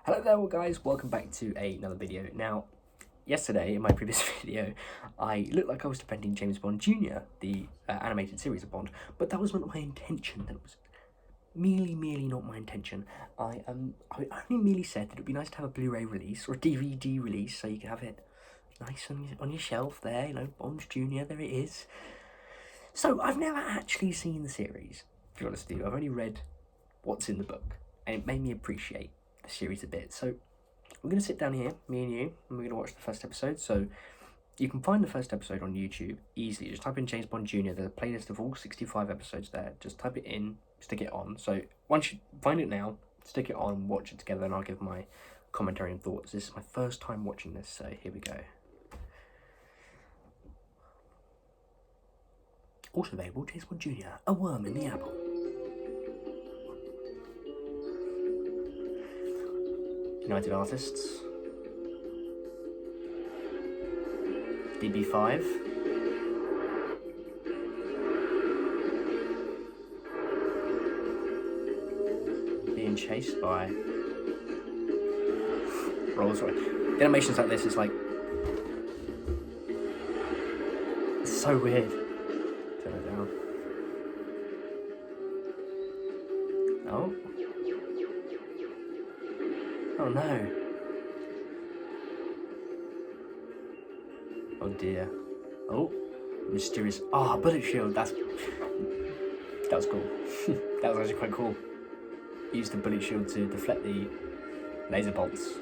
Hello there guys, welcome back to another video. Now, yesterday in my previous video, I looked like I was defending James Bond Jr., the animated series of Bond, but that was not my intention. That was merely not my intention. I only merely said that it would be nice to have a Blu-ray release or a DVD release so you can have it nice on your shelf there, you know, Bond Jr., there it is. So, I've never actually seen the series, to be honest with you. I've only read what's in the book, and it made me appreciate the series a bit. So we're going to sit down here, me and you, and we're going to watch the first episode. So you can find the first episode on YouTube easily. Just type in James Bond Jr. There's a playlist of all 65 episodes there. Just type it in, stick it on. So once you find it now, stick it on, watch it together, and I'll give my commentary and thoughts. This is my first time watching this, so here we go. Also available, James Bond Jr., A Worm in the Apple. United Artists, DB5, being chased by Rolls-Royce. The animations like this is like, it's so weird. Turn it down. Oh. Oh no. Oh dear. Oh, mysterious. Ah, bullet shield. That was cool. That was actually quite cool. Used the bullet shield to deflect the laser bolts.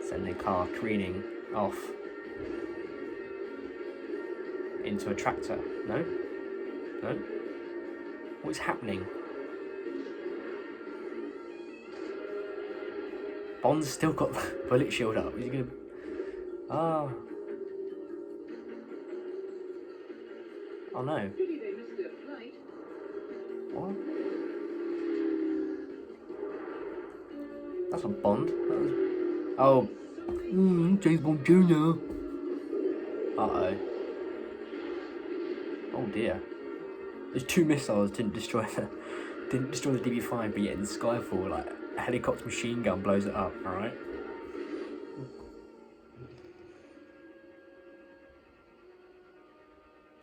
Send the car careening off into a tractor. No? No? What's happening? Bond's still got the bullet shield up. Is he gonna... Ah. Oh no. What? That's not Bond. That was... Oh. James Bond Jr. Uh-oh. Oh dear. Those two missiles didn't destroy the DB5, but yet in Skyfall, like, a helicopter machine gun blows it up, alright?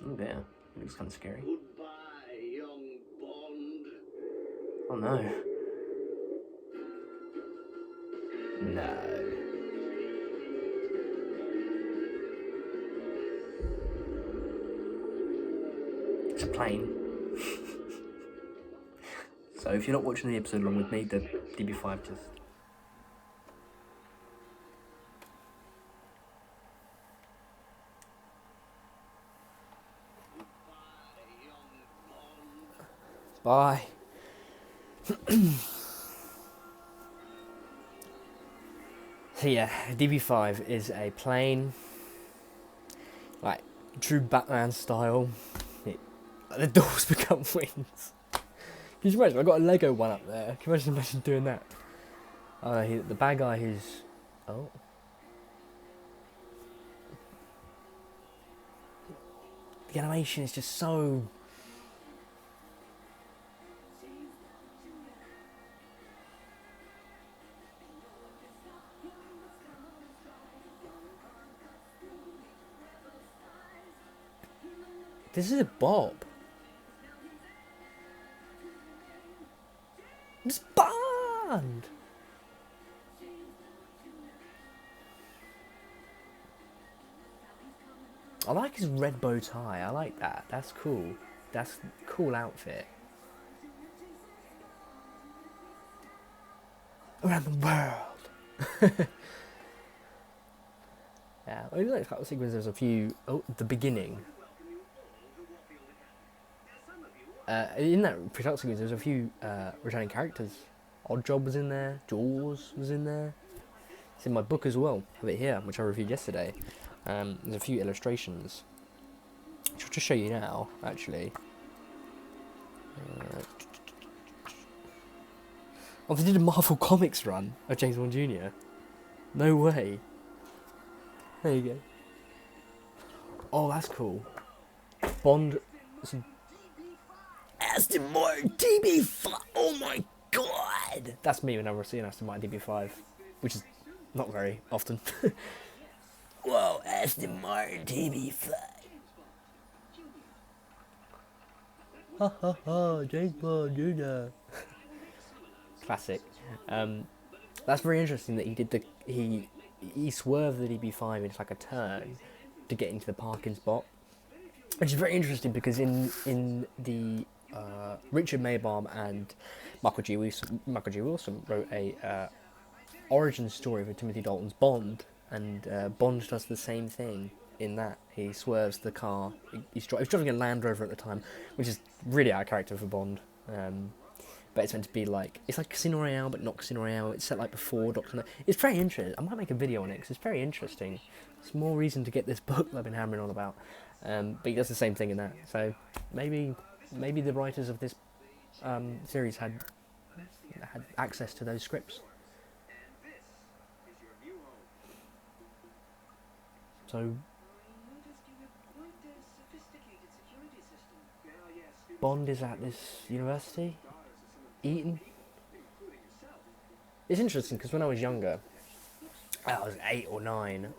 Oh dear, it looks kind of scary. Goodbye, young Bond. Oh no. No. It's a plane. So if you're not watching the episode along with me, the DB5 just... Bye. So yeah, DB5 is a plane, like true Batman style. The doors become wings. Can you imagine? I've got a Lego one up there. Can you imagine doing that? Oh, the bad guy who's... Oh. The animation is just so... This is a Bob. It's Bond! I like his red bow tie. I like that. That's cool. That's a cool outfit. Around the world. Yeah, I really like the sequence. There's a few. Oh, the beginning. In that pre-title sequence, there's a few returning characters. Oddjob was in there. Jaws was in there. It's in my book as well. I have it here, which I reviewed yesterday. There's a few illustrations, which I'll just show you now, actually. Oh, they did a Marvel Comics run of James Bond Jr. No way. There you go. Oh, that's cool. Bond... Aston Martin DB5. Oh my god. bad. That's me whenever I see an Aston Martin DB5, which is not very often. Whoa, Aston Martin DB5. Ha ha ha, James Bond, Jr. Classic. That's very interesting that he did he swerved the DB5 into like a turn to get into the parking spot, which is very interesting because in the Richard Maybaum and Michael G. Wilson wrote a origin story for Timothy Dalton's Bond, and Bond does the same thing in that. He swerves the car. He's driving a Land Rover at the time, which is really out of character for Bond. But it's meant to be like, it's like Casino Royale, but not Casino Royale. It's set like before Doctor No. It's very interesting. I might make a video on it because it's very interesting. It's more reason to get this book that I've been hammering on about. But he does the same thing in that. So maybe the writers of this series had access to those scripts. So Bond is at this university, Eton. It's interesting because when I was younger, I was 8 or 9.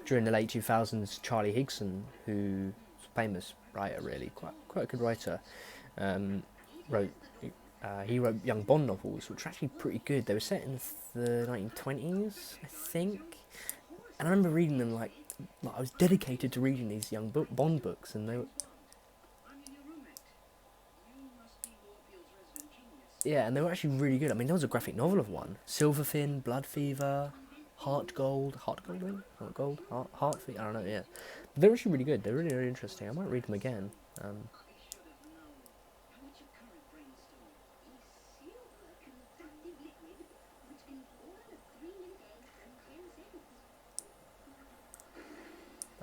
During the late 2000s, Charlie Higson, who's a famous writer, really quite a good writer, wrote young Bond novels, which were actually pretty good. They were set in the 1920s, I think. And I remember reading them like I was dedicated to reading these young Bond books, and they were, and they were actually really good. I mean, there was a graphic novel of one, Silverfin, Blood Fever, Heart Fever, I don't know, yeah. But they're actually really good. They're really, really interesting. I might read them again.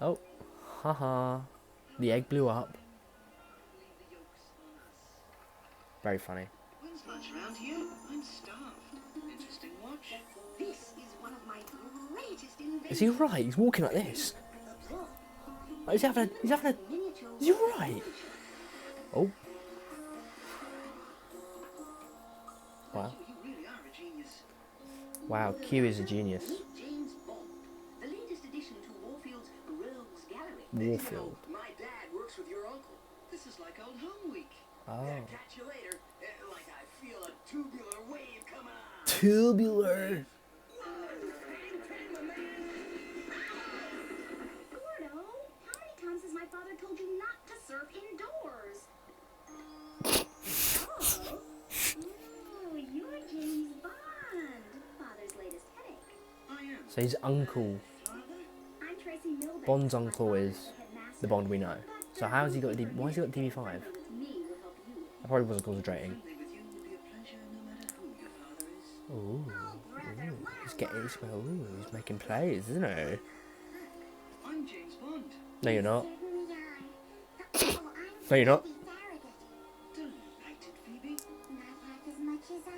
Oh, haha, the egg blew up. Very funny. When's lunch around here? I'm starved. Interesting watch. This is one of my greatest inventions. Is he right? He's walking like this. Oh, he's having a... Is he right? Oh. Wow. You really are a genius. Wow, Q is a genius. James Bond, the latest addition to Warfield's Rogues Gallery. Warfield. My dad works with your uncle. This is like old home week. Oh. Catch you later. Like I feel a tubular wave coming on. Tubular. Gordo, how many times has my father told you not to surf indoors? Oh, you're James Bond, father's latest headache. I am. So his uncle, I'm Tracy Milbeck. Bond's uncle is the Bond we know. So how has he got why has he got DB5? Me will help you. I probably wasn't concentrating. With you will be a pleasure no matter who your father is. Ooh, he's making plays, isn't he? I'm James Bond. No, you're not. Oh, No, you're not. Don't bite it, Phoebe. Not half as much as I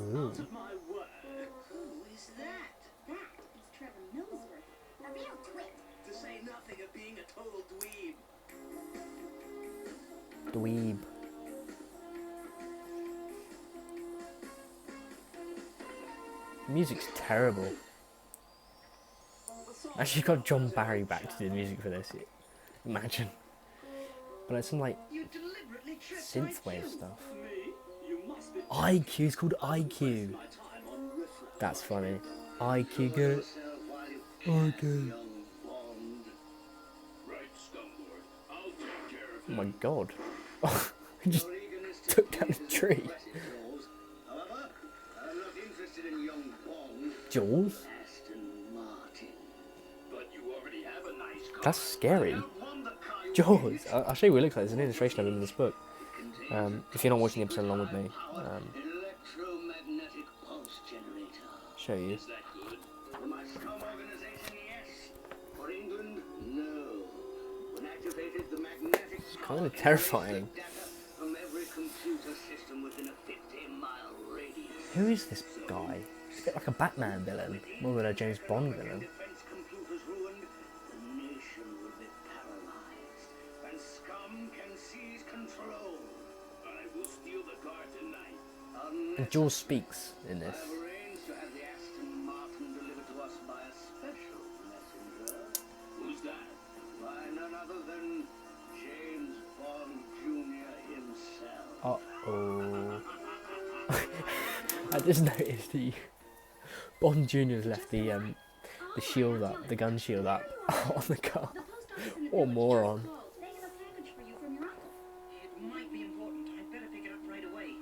am. Ooh. Out of my word. Who is that? That is Trevor Millsworth, a real twit. To say nothing of being a total dweeb. Dweeb. Music's terrible. Actually got John Barry back to do the music for this. Imagine. But it's some like You deliberately tricked synthwave stuff. me. You must be IQ, it's called IQ. my time on reflex. That's funny. IQ, get it? IQ. Young Bond. Right, Scumlord. I'll take care of Oh my god. He just Your eagerness to took down a please tree. impressive cause. However, I'm not interested in young Bond. Jaws? Aston Martin. But you already have a nice car. That's scary. I don't want the car you Jaws. I'll show you what it looks like. There's an illustration of him in this book. If you're not watching the episode along with me, electromagnetic pulse generator. show you. Is that good? For my scum organization, yes. For England, no. When activated, the magnetic Kind of terrifying. data from every computer system within a 50-mile radius. Who is this guy? He's a bit like a Batman villain, more than a James Bond villain. Defense computers ruined, the nation will be paralyzed, and scum can seize control. I will steal the car tonight. And Jules speaks in this. I've arranged to have the Aston Martin delivered to us by a special messenger. Who's that? Why, none other than James Bond Jr. himself. Uh-oh. I just noticed Bond Jr.'s left the shield up, the gun shield up on the car. What a moron. They have a package for you from your uncle. It might be important. I'd better pick it up right away.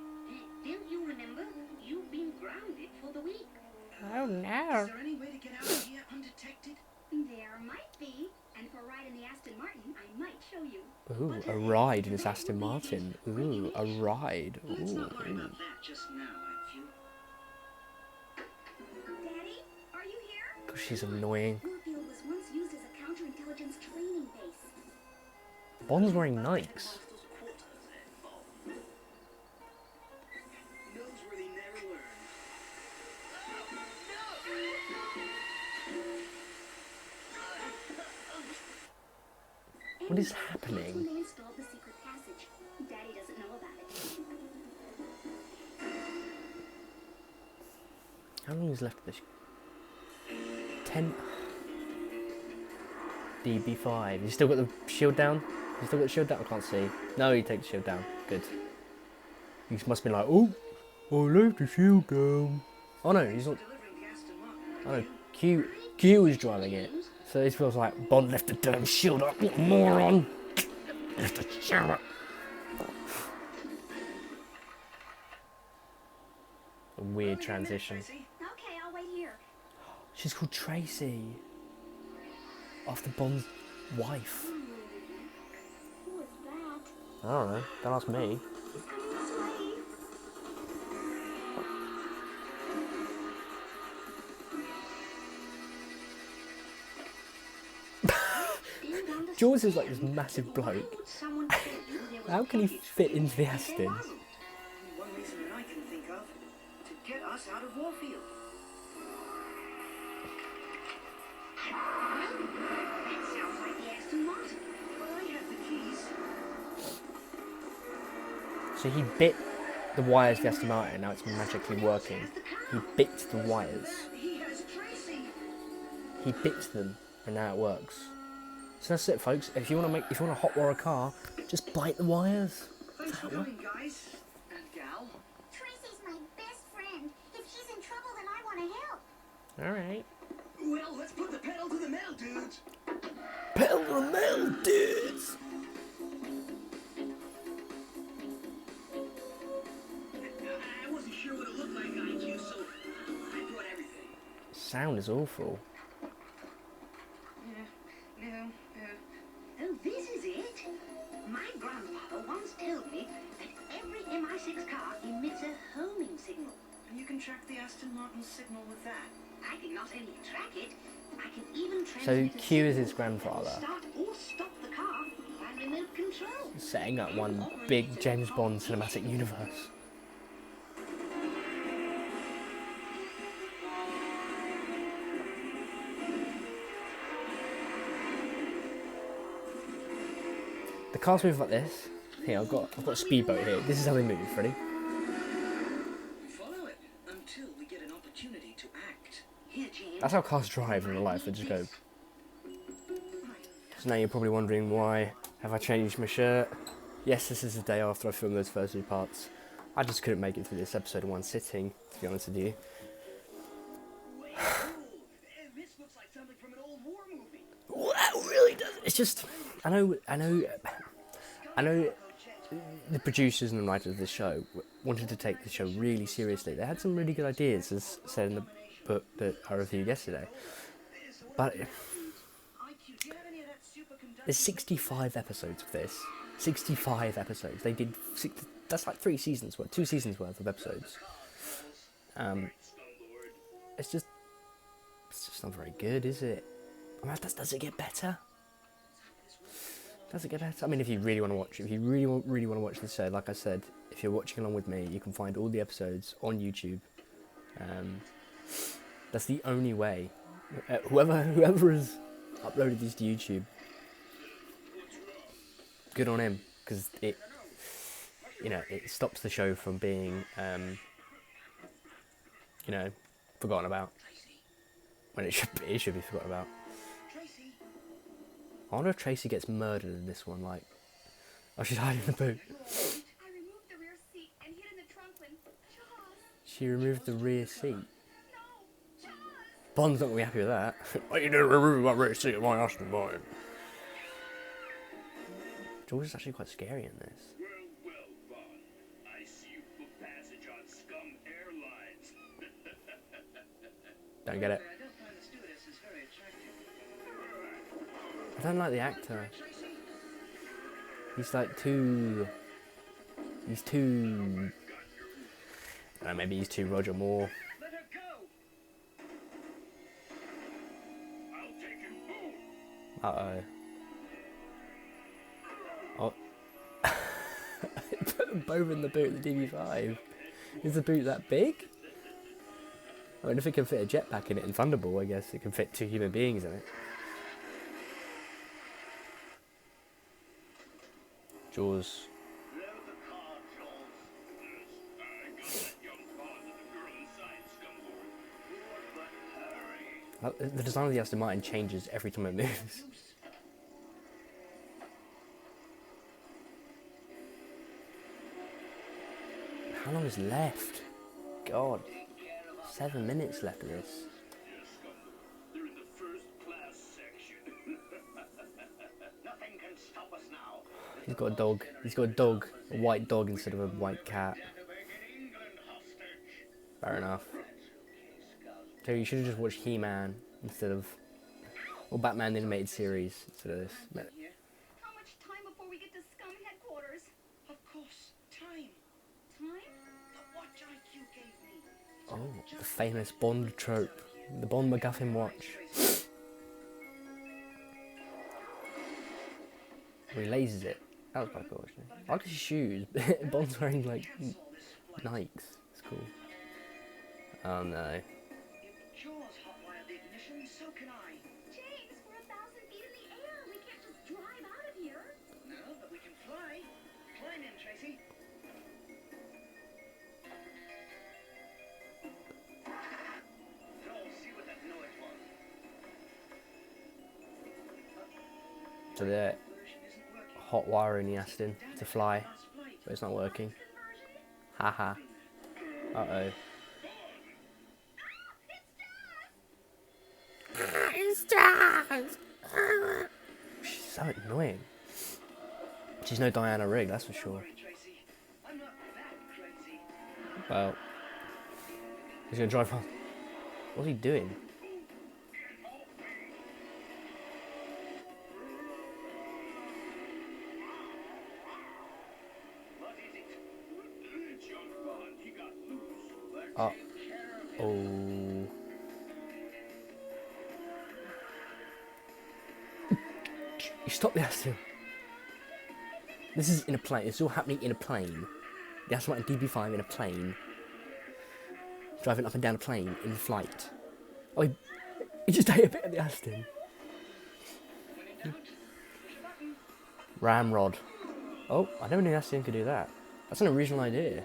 Don't you remember? You've been grounded for the week. Oh Is no. there any way to get out of here undetected? There might be. And for a ride in the Aston Martin, I might show you. Ooh, a ride in his Aston Martin. Ooh, a ride. Let's Ooh, not worry ooh. about that just now, Anfield. Daddy, are you here? Gosh, she's annoying. Warfield was once used as a counterintelligence training base. Bond's wearing Nikes. Master's quarters at Bond. Noseworthy never learned. What is Anyway, happening? that's when they installed the secret passage. Daddy doesn't know about it. How long is left of this? 10. DB5. You still got the shield down? You still got the shield down? I can't see. No, you take the shield down. Good. You must be like, oh, I left the shield down. Oh no, he's not. Delivering the Aston Martin. Oh no, Q is driving it. So this feels like Bond left the damn shield up. What a moron! Left the shield up. A weird transition. Tracy? Okay, I'll wait here. She's called Tracy. After Bond's wife. Who is that? I don't know. Don't ask me. He's coming this way. Being down the Jaws is like stairs. this massive bloke. Why would someone tell you there was How a can he package fit for you into the if there Aston? wasn't? One reason that I can think of to get us out of Warfield. That sounds like the Aston Martin. But I have the keys. So he bit the wires of the Aston Martin. Now it's magically working. He bit the wires. He has Tracy. He bit them, and now it works. So that's it, folks. If you want to hotwire a car, just bite the wires. Thanks for coming, guys and gal. Tracy's my best friend. If she's in trouble, then I want to help. All right. Well, let's put the pedal to the metal, dudes. Pedal the metal, dudes. I wasn't sure what it looked like on you, so I brought everything. Sound is awful. No. Oh, this is it. My grandfather once told me that every MI6 car emits a homing signal. And you can track the Aston Martin signal with that. I can not only track it, I can even So transmit a Q is his signal grandfather, and start or stop the car by remote control. setting up one big James Bond cinematic universe. The cars move like this. Here, I've got a speedboat here. This is how they move. Ready? We follow it until we get an opportunity to act. Here, James. That's how cars drive in real life. They just go. So now you're probably wondering why have I changed my shirt? Yes, this is the day after I filmed those first 2 parts. I just couldn't make it through this episode in one sitting, to be honest with you. This looks like something from an old war movie. Wow, really does. It's just, I know the producers and the writers of this show wanted to take the show really seriously. They had some really good ideas, as said in the book that I reviewed yesterday. But IQ, do you have any of that superconducting? there's 65 episodes of this. 65 episodes. They did that's like 2 seasons worth of episodes. It's just not very good, is it? I mean, does it get better? Does it get better? I mean, if you really want to watch, really want to watch this show, like I said, if you're watching along with me, you can find all the episodes on YouTube. That's the only way. Whoever has uploaded these to YouTube, good on him, because it stops the show from being you know, forgotten about. Tracy. When it should be forgotten about. Tracy. I wonder if Tracy gets murdered in this one, like... Oh, she's hiding in the boot. I removed the rear seat and hid in the trunk when Jaws. She removed the rear seat. No, Jaws. Bond's not going to be happy with that. Why you didn't remove my rear seat of my Aston Martin? George is actually quite scary in this. Well, Bond. I see you booked passage on Scum Airlines. Don't get it. I don't find the stewardesses very attractive. I don't like the actor. Tracy. He's like too... He's too... I don't know, maybe he's too Roger Moore. Let her go. I'll take him home. Uh-oh. Oh. Put them both in the boot of the DB5. Is the boot that big? I mean, if it can fit a jetpack in it in Thunderball, I guess it can fit 2 human beings in it. Jaws. Load the car, Jaws. I got that young Bond and the girl inside, Scumboard. But hurry. The design of the Aston Martin changes every time it moves. How long is left? God. 7 minutes left of this. Yes, Scumboard. They're in the first class section. Nothing can stop us now. He's got a dog. He's got a dog. A white dog instead of a white cat. England hostage. Fair enough. So you should have just watched He-Man instead of... Or Batman the Animated Series instead of this. But Here. How much time before we get to Scum headquarters? Of course. Time. Time? The watch IQ gave me. oh, the famous Bond trope. The Bond MacGuffin watch. Where he lasers it. That was quite cool, actually. I like his shoes. Bond's wearing, like, Nikes. It's cool. Oh, no. If Jaws hotwired the ignition, so can I. James, we're 1,000 feet in the air. We can't just drive out of here. No, but we can fly. Climb in, Tracy. Joel, see what that noise was. So they're Version isn't working. hot wiring the Aston to fly, Last flight. but it's not working. Haha. Uh-oh. She's so annoying. She's no Diana Rigg, that's for Don't sure. worry, Tracy. I'm not that crazy. Well, he's gonna drive on. What's he doing? What is it? It's young Bond. He got loose. Let's Oh. take care of him. Oh. You stop the Aston. This is in a plane. It's all happening in a plane. The Aston Martin DB5 in a plane. Driving up and down a plane in flight. Oh, he just ate a bit of the Aston. Ramrod. Oh, I never knew the Aston could do that. That's an original idea.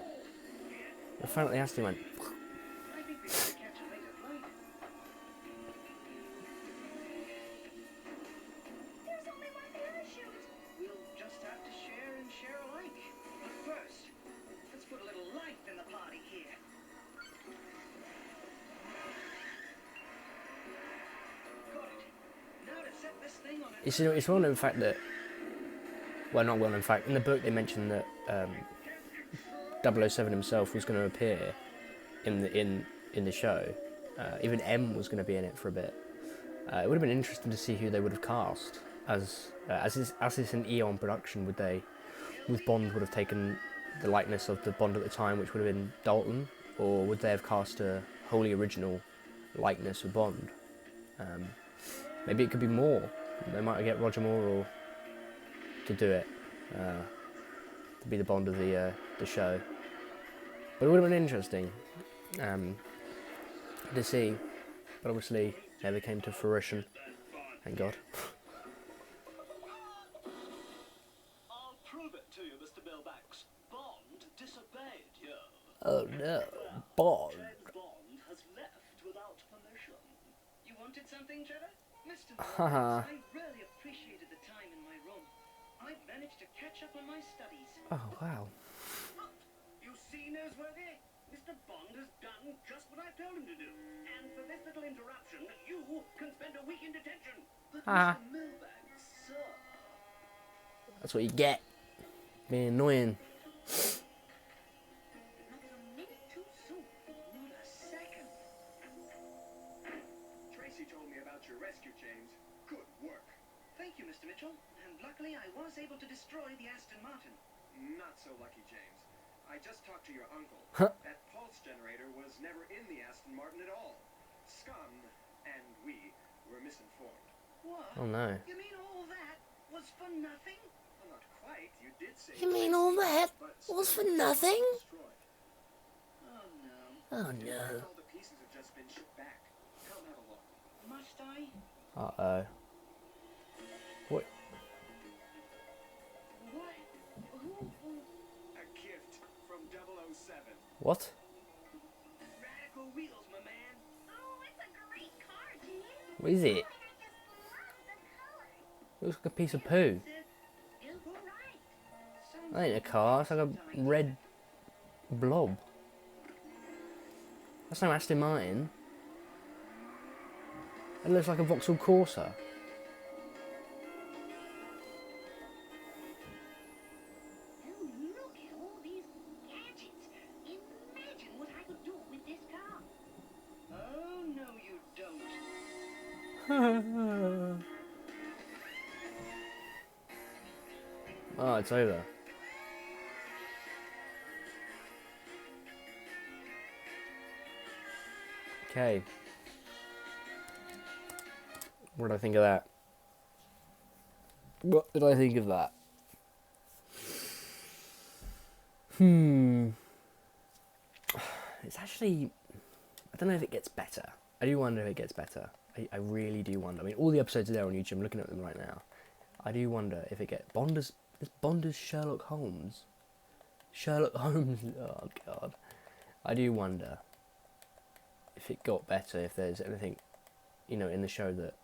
I found out the Aston went... I think we should catch a later flight. There's only one parachute. We'll just have to share and share alike. But first, let's put a little life in the party here. Got it. Now to set this thing on a... It's well known fact that... Well, not well known fact. In the book, they mentioned that 007 himself was going to appear in the show. Even M was going to be in it for a bit. It would have been interesting to see who they would have cast as it's an Eon production. Would Bond would have taken the likeness of the Bond at the time, which would have been Dalton, or would they have cast a wholly original likeness of Bond? Maybe it could be Moore. They might get Roger Moore or to do it, to be the Bond of the show. But it would have been interesting to see. But obviously, never came to fruition. Thank God. I'll prove it to you, Mr. Milbanks. Bond disobeyed you. Oh no, Bond. Bond has something, Trevor? Mr. Haha. Lawrence, I really appreciated the time in my room. I've managed to catch up on my studies. Oh, wow. Look, you see, Noseworthy? Mr. Bond has done just what I told him to do. And for this little interruption, you can spend a week in detention. But Ah. Mr. Milbank, sir... That's what you get. Being annoying. Not a minute too soon. Not a second. Tracy told me about your rescue, James. Good work. Thank you, Mr. Mitchell. And luckily, I was able to destroy the Aston Martin. Not so lucky, James. I just talked to your uncle. Huh. That pulse generator was never in the Aston Martin at all. Scum and we were misinformed. What? Oh, no. You mean all that was for nothing? Well, not quite. You did say... You mean all that was for nothing? Destroyed. Oh, no. Oh, no. All the pieces have just been shipped back. Come have a look. Must I? Uh-oh. What? What? Who? A gift from 007. What? Radical wheels, my man. Oh, it's a great car, James. What is it? I just love the colors. Looks like a piece of poo. You're right. Sounds That ain't a car, it's like a red blob. That's no Aston Martin. It looks like a Vauxhall Corsa. Oh, look at all these gadgets. Imagine what I could do with this car. Oh, no, you don't. Oh, it's over. Okay. What did I think of that? What did I think of that? It's actually... I don't know if it gets better. I do wonder if it gets better. I really do wonder. I mean, all the episodes are there on YouTube. I'm looking at them right now. I do wonder if it gets... Is Bond as Sherlock Holmes? Sherlock Holmes... Oh, God. I do wonder if it got better, if there's anything, you know, in the show that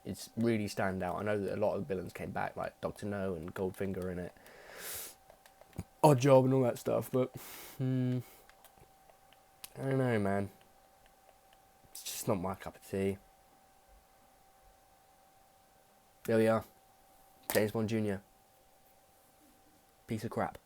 it's really stand out. I know that a lot of the villains came back, like Dr. No and Goldfinger in it. Odd Job and all that stuff, but... I don't know, man. It's just not my cup of tea. There we are. James Bond Jr. Piece of crap.